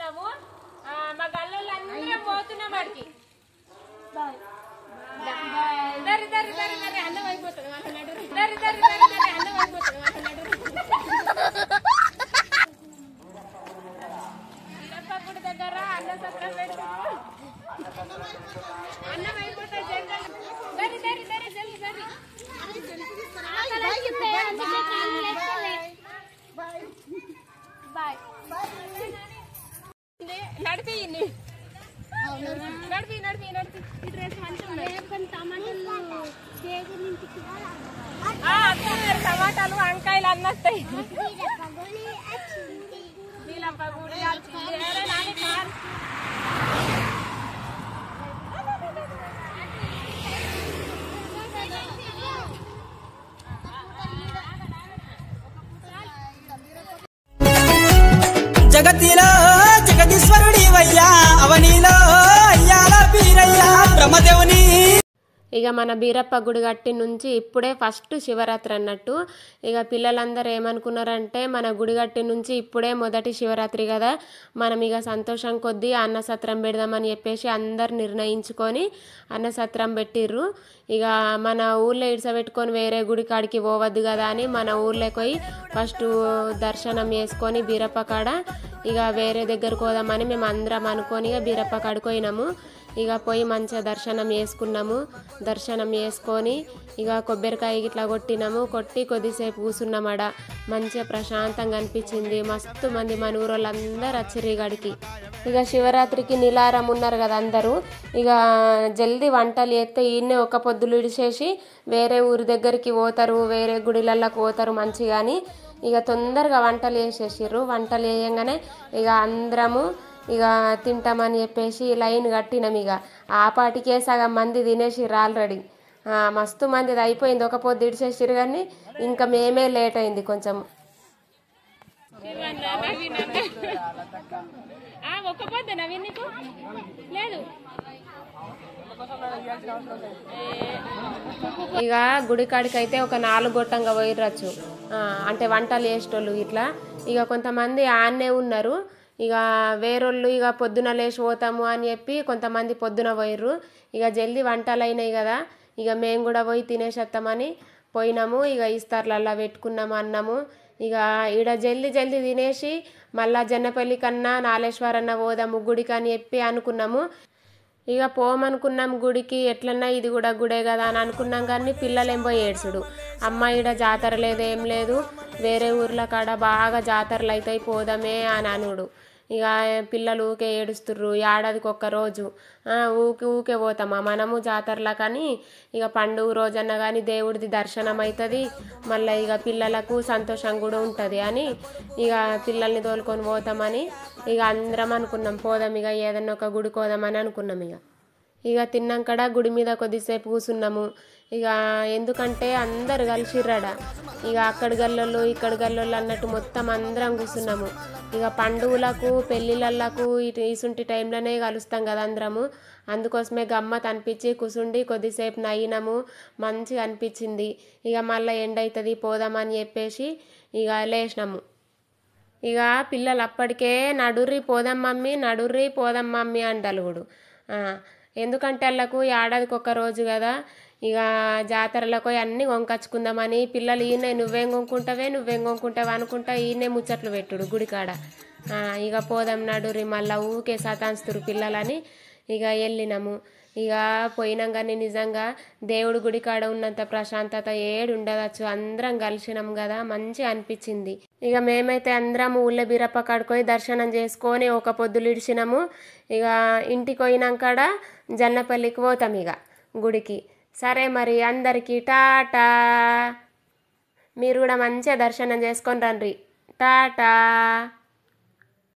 పోతున్నాము. మా గల్లోళ్ళు అందరం పోతున్నాం వాడికి. దరి దరి దరి దరి అన్నం అయిపోతుంది అంటున్నాడు. దరి దరి దరి దరి అన్నం అయిపోతుంది అంటున్నాడు. వీరప్ప గుడి దగ్గర అన్న సత్రం పెడుతున్నాము. అన్నం అయిపోతుంది. దరి దరి దరి జల్ది దరి. నడిపి నడిపి నడిపి నడిపి టమాటాలు వంకాయలు అన్నీ వస్తాయి. నీలప్ప గుడి జగతిలో జగదీశ్వరుడి వయ్యా అవనిలో అయ్యాల పీరయ్యా బ్రహ్మదేవుని. ఇక మన బీరప్ప గుడి గట్టి నుంచి ఇప్పుడే ఫస్ట్ శివరాత్రి అన్నట్టు. ఇక పిల్లలందరూ ఏమనుకున్నారంటే మన గుడి గట్టి నుంచి ఇప్పుడే మొదటి శివరాత్రి కదా, మనం ఇక సంతోషం కొద్దీ అన్నసత్రం పెడదామని చెప్పేసి అందరు నిర్ణయించుకొని అన్నసత్రం పెట్టిర్రు. ఇక మన ఊళ్ళో ఇడిసబెట్టుకొని వేరే గుడి కాడికి పోవద్దు కదా అని మన ఊళ్ళోకి పోయి ఫస్ట్ దర్శనం చేసుకొని బీరప్ప కాడ ఇక వేరే దగ్గరకు పోదామని మేము అందరం అనుకొని ఇక బీరప్ప కాడికి పోయినాము. ఇక పోయి మంచిగా దర్శనం చేసుకున్నాము. దర్శనం చేసుకొని ఇక కొబ్బరికాయ ఇట్లా కొట్టినాము. కొట్టి కొద్దిసేపు కూర్చున్నామడ. మంచిగా ప్రశాంతంగా అనిపించింది. మస్తు మంది మన ఊరోళ్ళందరూ వచ్చిర్రు గడికి. ఇక శివరాత్రికి నిలారం ఉన్నారు కదా అందరూ. ఇక జల్దీ వంటలు చేస్తే ఈయన్నే ఒక పొద్దులు ఇడిచేసి వేరే ఊరి దగ్గరికి పోతారు, వేరే గుడిలలోకి పోతారు మంచిగాని. ఇక తొందరగా వంటలు చేసేసిర్రు. వంటలు వేయంగానే ఇక అందరము ఇక తింటామని చెప్పేసి లైన్ కట్టినాం. ఇక ఆ పాటికే సగం మంది తినేసిర్రు ఆల్రెడీ. మస్తు మందిది అయిపోయింది. ఒక పొద్దు ఇడిచేసిర్రు కానీ ఇంకా మేమే లేట్ అయింది కొంచెం. ఒక పొద్దు నవీన్ నీకు లేదు. ఇక గుడికాడికి అయితే ఒక 4 గొట్టంగా పోయిరచ్చు. అంటే వంటలు చేసేటోళ్ళు ఇట్లా. ఇక కొంతమంది ఆన్నే ఉన్నారు. ఇక వేరోళ్ళు ఇక పొద్దున లేచి పోతాము అని చెప్పి కొంతమంది పొద్దున పోయిర్రు. ఇక జల్దీ వంటలు అయినాయి కదా, ఇక మేము కూడా పోయి తినేసేస్తామని పోయినాము. ఇక ఇస్తార్లల్లా పెట్టుకున్నాము అన్నము. ఇక ఈడ జల్దీ జల్దీ తినేసి మళ్ళా జన్నపల్లి కన్నా నాలేశ్వరన్న పోదాము గుడికి అని చెప్పి అనుకున్నాము. ఇక పోమనుకున్నాం గుడికి. ఎట్లన్నా ఇది కూడా గుడే కదా అని అనుకున్నాం కానీ పిల్లలేం పోయి ఏడ్చుడు. అమ్మ ఈడ జాతర లేదు ఏం లేదు, వేరే ఊర్ల కాడ బాగా జాతరలు అవుతాయి పోదామే అని అనుడు. ఇక పిల్లలు ఊకే ఏడుస్తుర్రు. ఏడాదికి ఒక్క రోజు ఊకే పోతామా మనము జాతరలా. కానీ ఇక పండుగ రోజన్నా కానీ దేవుడిది దర్శనం అవుతుంది, మళ్ళీ ఇక పిల్లలకు సంతోషం కూడా ఉంటుంది అని ఇక పిల్లల్ని తోలుకొని పోతామని ఇక అందరం అనుకున్నాం పోదాం ఇక ఏదన్నా ఒక గుడికి పోదామని అనుకున్నాం. ఇక తిన్నాక గుడి మీద కొద్దిసేపు కూర్చున్నాము. ఇక ఎందుకంటే అందరు కలిసిర్రడ. ఇక అక్కడి గల్లోళ్ళు ఇక్కడ గల్లోళ్ళు అన్నట్టు మొత్తం అందరం కూర్చున్నాము. ఇక పండుగలకు పెళ్ళిళ్ళకు ఇసుంటి టైంలోనే కలుస్తాం కదా అందరము. అందుకోసమే గమ్మత్ అనిపించి కూర్చుండి కొద్దిసేపు నయ్యినాము. మంచిగా అనిపించింది. ఇక మళ్ళీ ఎండ్ అవుతుంది పోదామని చెప్పేసి ఇక లేచినాము. ఇక పిల్లలు అప్పటికే నడుర్రి పోదాం మమ్మీ నడుర్రి పోదాం మమ్మీ అంటలుగుడు. ఎందుకంటే వాళ్ళకు ఏడాదికి ఒక్క రోజు కదా, ఇక జాతరలకు అన్నీ కొనుకొచ్చుకుందామని పిల్లలు ఈయనే నువ్వేం కొనుక్కుంటావే అనుకుంటా ఈయనే ముచ్చట్లు పెట్టుడు గుడికాడ. ఇక పోదాం నడురి మళ్ళీ ఊకే సతాన్స్తురు పిల్లలని ఇక వెళ్ళినాము. ఇక పోయినాం కానీ నిజంగా దేవుడు గుడి కాడ ఉన్నంత ప్రశాంతత ఏడు ఉండవచ్చు. అందరం కలిసినాం కదా, మంచిగా అనిపించింది. ఇక మేమైతే అందరం ఊళ్ళో బీరప్ప కాడికి దర్శనం చేసుకొని ఒక పొద్దులు ఇడిచినాము. ఇక ఇంటికి పోయినాక జన్నపల్లికి పోతాం ఇక గుడికి. సరే మరి అందరికీ టాటా. మీరు కూడా మంచిగా దర్శనం చేసుకొని రండి. టాటా.